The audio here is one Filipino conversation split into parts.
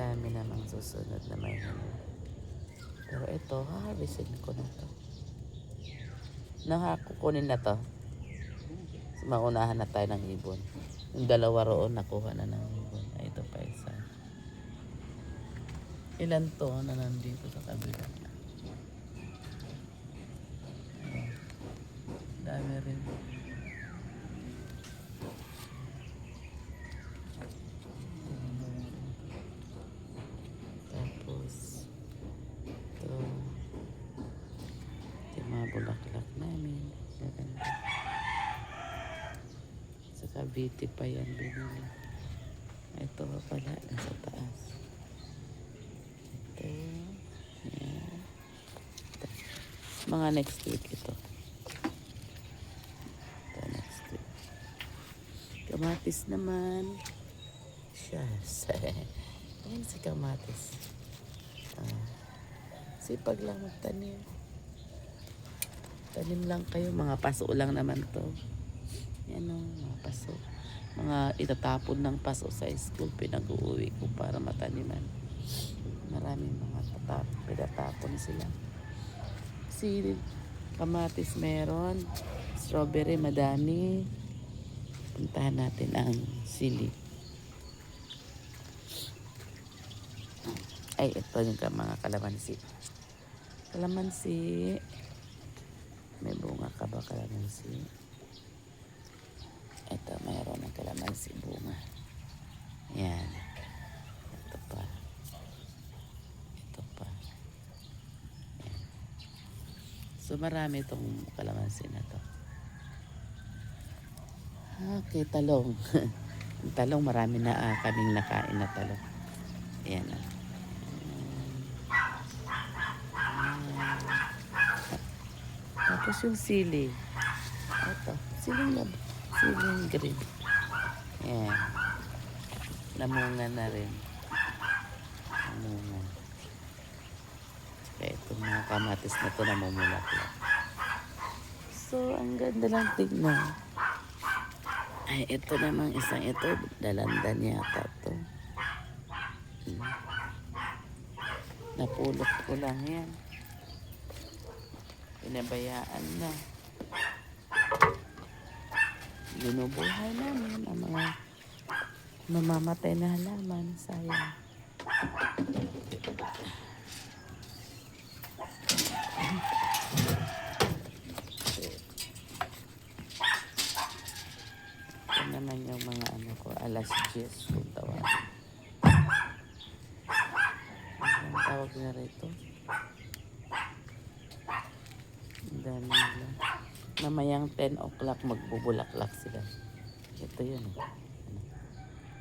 Marami namang susunod na may hinog. Pero ito, harvestin ko na to. Nakakukunin na to. Maunahan na tayo ng ibon. Yung dalawa roon, nakuha na ng ibon. Ay, ito pa isa. Ilan to na nandito sa kabila? Dami rin. Tapos, ito. Ito yung mga bulaklak namin. Maganda. Sa Cavite pa yan binili. Ito pa pala, nasa taas. Ito. Yan. Ito. Mga next week ito. Ito next week. Kamatis naman. Shucks. Ayan si kamatis. Sipag lang magtanim. Tanim lang kayo. Mga paso lang naman to. Yan o, mga paso. Mga itatapon ng paso sa school. Pinag-uwi ko para mataniman. Maraming mga pinatapon sila. Si kamatis meron. Strawberry madami. Puntahan natin ang sili. Ay, ito yung mga kalamansi. Kalamansi. May bunga ka ba kalamansi? Ito, mayroon ng kalamansi bunga. Yan. Ito pa. Ito pa. Yan. So, marami itong kalamansi na to. Okay, talong. Ang talong, marami na kaming nakain na talong. Ayan na. Tapos yung sili. Ito. Siling green. Ayan. Namunga na rin. Namunga. Kaya itong mga kamatis na ito namumulaklak. So, ang ganda lang tignan. Ay, ito namang isang ito. Dalandan yata ito. Napulot ko lang yan. Pinabayaan na. Binubuhay namin ang mga mamamatay na halaman. Sayang. Ito naman yung mga ano ko, alas 10 kung tawag. Ang tawag na rito. Ang dami nila. Mamayang 10 o'clock magbubulaklak sila. Ito yun.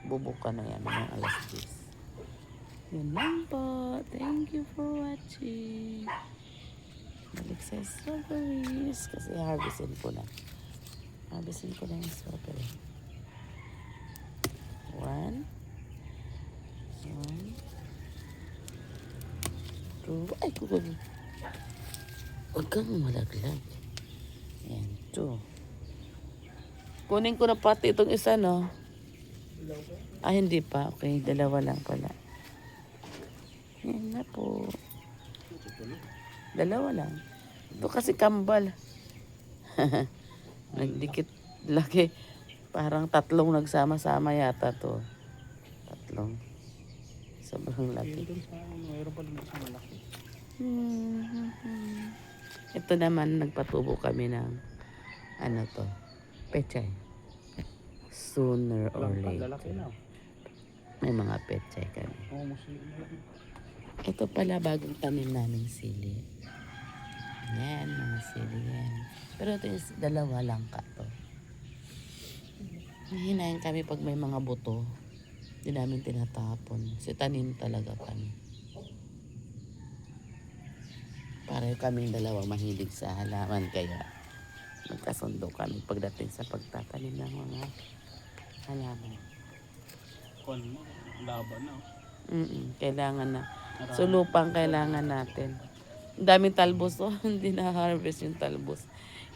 Bubuka na yan ng alas 10. Yun lang po. Thank you for watching. Balik sa strawberries. Kasi harvestin ko na. Harvestin ko na yung strawberry. 1, 2. Ay, kukunin. Huwag kang malaglag. Yan, 2. Kunin ko na pati itong isa, no? Ah, hindi pa. Okay, dalawa lang pala. Yan na po. Dalawa lang. Ito kasi kambal. Nagdikit laki. Parang 3 nagsama-sama yata to. 3. Sobrang laki. Mayroon pa lang isang malaki. Ito naman, nagpatubo kami ng ano to, pechay. Sooner or later. May mga pechay kami. Ito pala bagong tanim namin sili. Yan, mga sili yan. Pero ito is dalawa lang ka to. Hinahin kami pag may mga buto. Hindi namin tinatapon. Kasi tanim talaga kami. Pareho kaming dalawang mahilig sa halaman. Kaya magkasundo kami pagdating sa pagtatanim ng mga halaman. Laban na. Kailangan na. So lupang kailangan natin. Ang daming talbos oh. Hindi na-harvest yung talbos.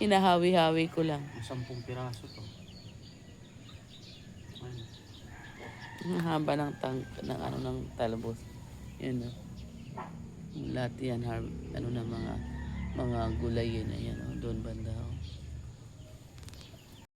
Hinahawi-hawi ko lang. 10 piraso to. Ang haba ng ng ano ng talbos. Yun oh. Lahat yan ano na mga gulay yun ayan oh, doon banda oh.